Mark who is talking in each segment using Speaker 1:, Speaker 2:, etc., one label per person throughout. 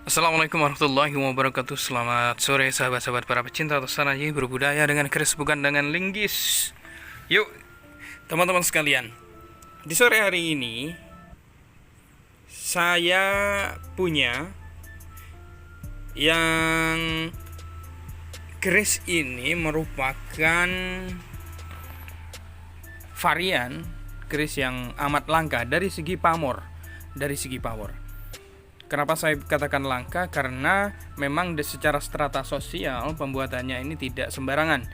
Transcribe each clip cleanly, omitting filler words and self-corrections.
Speaker 1: Assalamualaikum warahmatullahi wabarakatuh. Selamat sore sahabat-sahabat para pecinta Tosanji berbudaya dengan keris bukan dengan linggis. Yuk teman-teman sekalian, di sore hari ini saya punya yang keris ini merupakan varian keris yang amat langka dari segi pamor. Kenapa saya katakan langka? Karena memang secara strata sosial pembuatannya ini tidak sembarangan.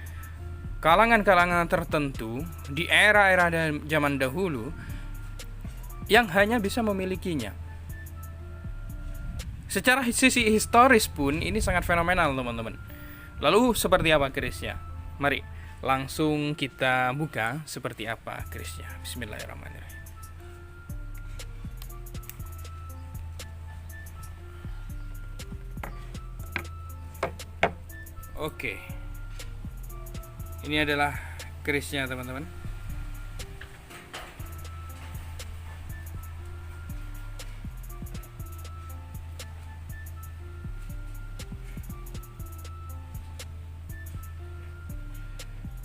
Speaker 1: Kalangan-kalangan tertentu di era-era zaman dahulu yang hanya bisa memilikinya. Secara sisi historis pun ini sangat fenomenal, teman-teman. Lalu seperti apa kerisnya? Mari langsung kita buka seperti apa kerisnya. Bismillahirrahmanirrahim. Oke, ini adalah kerisnya, teman-teman.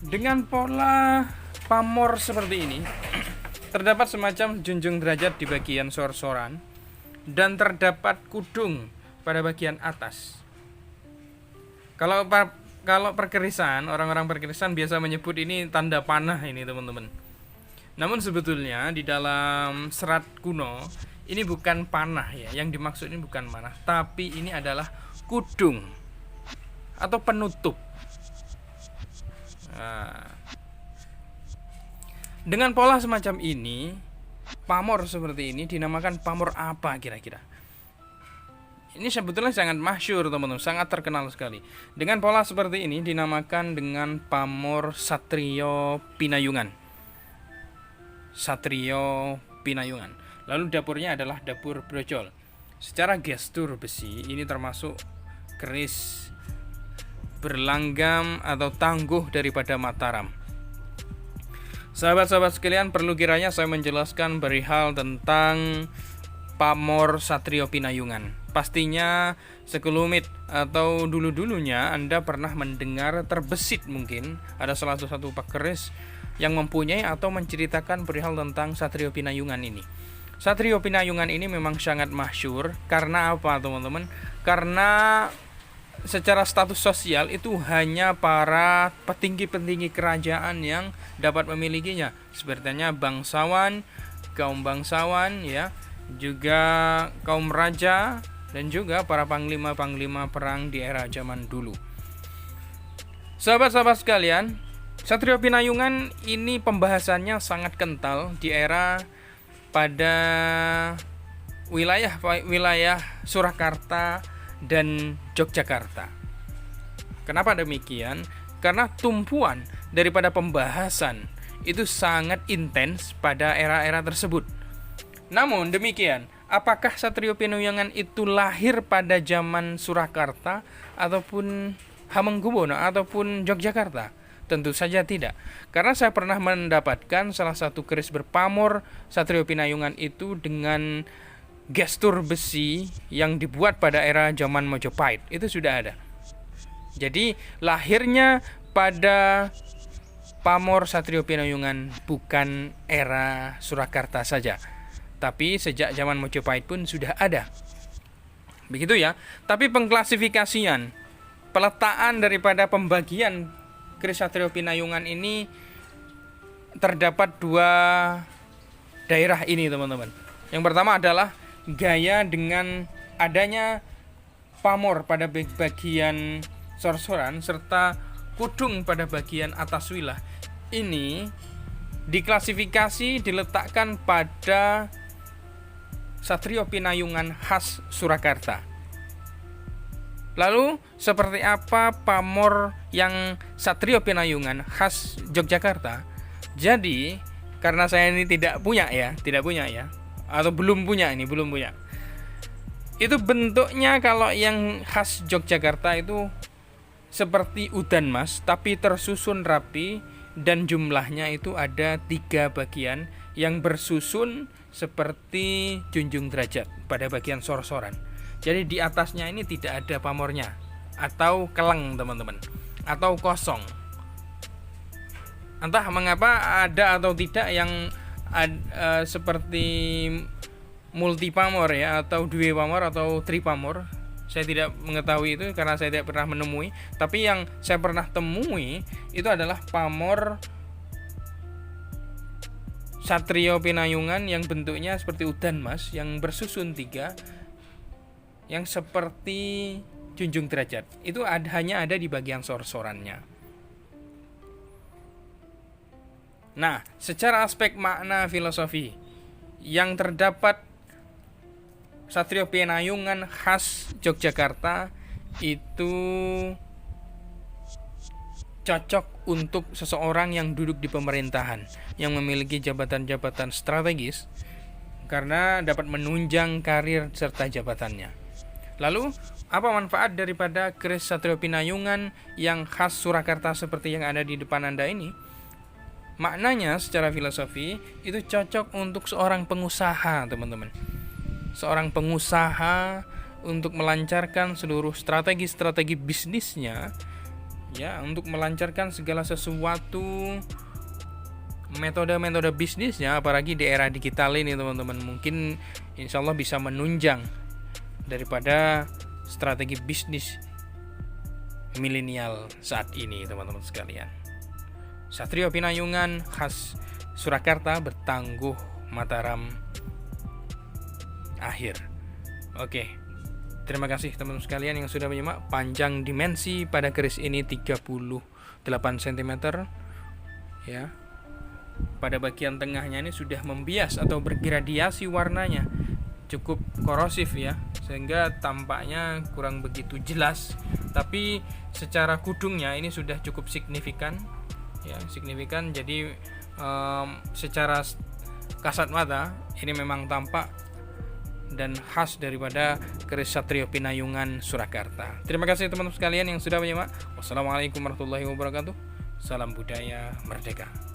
Speaker 1: Dengan pola pamor seperti ini, terdapat semacam junjung derajat di bagian sor-soran dan terdapat kudung pada bagian atas. Kalau perkerisan, orang-orang perkerisan biasa menyebut ini tanda panah ini, teman-teman. Namun sebetulnya di dalam serat kuno ini bukan panah ya. Yang dimaksud ini bukan panah, tapi ini adalah kudung atau penutup. Nah, dengan pola semacam ini, pamor seperti ini dinamakan pamor apa kira-kira? Ini sebetulnya sangat masyhur, teman-teman, sangat terkenal sekali. Dengan pola seperti ini dinamakan dengan pamor Satrio Pinayungan. Satrio Pinayungan. Lalu dapurnya adalah dapur brojol. Secara gestur besi ini termasuk keris berlanggam atau tangguh daripada Mataram. Sahabat-sahabat sekalian, perlu kiranya saya menjelaskan perihal tentang pamor Satrio Pinayungan. Pastinya sekelumit atau dulu-dulunya Anda pernah mendengar terbesit, mungkin ada salah satu pekeris yang mempunyai atau menceritakan perihal tentang Satrio Pinayungan ini. Satrio Pinayungan ini memang sangat masyhur karena apa, teman-teman? Karena secara status sosial itu hanya para petinggi-petinggi kerajaan yang dapat memilikinya, sepertinya bangsawan, kaum bangsawan ya, juga kaum raja, dan juga para panglima-panglima perang di era zaman dulu. Sahabat-sahabat sekalian, Satrio Pinayungan ini pembahasannya sangat kental di era pada wilayah Surakarta dan Yogyakarta. Kenapa demikian? Karena tumpuan daripada pembahasan itu sangat intens pada era-era tersebut. Namun demikian, apakah Satrio Pinayungan itu lahir pada zaman Surakarta ataupun Hamengkubuwono ataupun Yogyakarta? Tentu saja tidak. Karena saya pernah mendapatkan salah satu keris berpamor Satrio Pinayungan itu dengan gestur besi yang dibuat pada era zaman Majapahit. Itu sudah ada. Jadi lahirnya pada pamor Satrio Pinayungan bukan era Surakarta saja, tapi sejak zaman Majapahit pun sudah ada. Begitu ya. Tapi pengklasifikasian, peletaan daripada pembagian keris Satrio Pinayungan ini terdapat dua daerah ini, teman-teman. Yang pertama adalah gaya dengan adanya pamor pada bagian sor-soran serta kudung pada bagian atas wilah. Ini diklasifikasi diletakkan pada Satrio Pinayungan khas Surakarta. Lalu seperti apa pamor yang Satrio Pinayungan khas Yogyakarta? Jadi karena saya ini tidak punya ya, atau belum punya. Itu bentuknya kalau yang khas Yogyakarta itu seperti udan mas, tapi tersusun rapi dan jumlahnya itu ada 3 bagian yang bersusun seperti junjung derajat pada bagian sor-soran. Jadi di atasnya ini tidak ada pamornya, atau keleng teman-teman, atau kosong. Entah mengapa ada atau tidak yang seperti multi pamor ya, atau dua pamor atau tri pamor. Saya tidak mengetahui itu karena saya tidak pernah menemui. Tapi yang saya pernah temui itu adalah pamor Satrio Pinayungan yang bentuknya seperti udan mas, yang bersusun 3, yang seperti junjung derajat. Itu hanya ada di bagian sor-sorannya. Nah, secara aspek makna filosofi yang terdapat Satrio Pinayungan khas Yogyakarta itu cocok untuk seseorang yang duduk di pemerintahan, yang memiliki jabatan-jabatan strategis, karena dapat menunjang karir serta jabatannya. Lalu, apa manfaat daripada keris Satrio Pinayungan yang khas Surakarta seperti yang ada di depan Anda ini? Maknanya secara filosofi itu cocok untuk seorang pengusaha, teman-teman. Seorang pengusaha untuk melancarkan seluruh strategi-strategi bisnisnya, ya, untuk melancarkan segala sesuatu metode-metode bisnisnya, apalagi di era digital ini teman-teman, mungkin insya Allah bisa menunjang daripada strategi bisnis milenial saat ini teman-teman sekalian. Satrio Pinayungan khas Surakarta, bertangguh Mataram akhir. Oke, terima kasih teman-teman sekalian yang sudah menyimak. Panjang dimensi pada keris ini 38 cm ya. Pada bagian tengahnya ini sudah membias atau bergradiasi warnanya, cukup korosif ya, sehingga tampaknya kurang begitu jelas. Tapi secara kudungnya ini sudah cukup signifikan ya, signifikan. Jadi secara kasat mata ini memang tampak dan khas daripada keris Satrio Pinayungan Surakarta. Terima kasih teman-teman sekalian yang sudah menyimak. Wassalamualaikum warahmatullahi wabarakatuh. Salam budaya merdeka.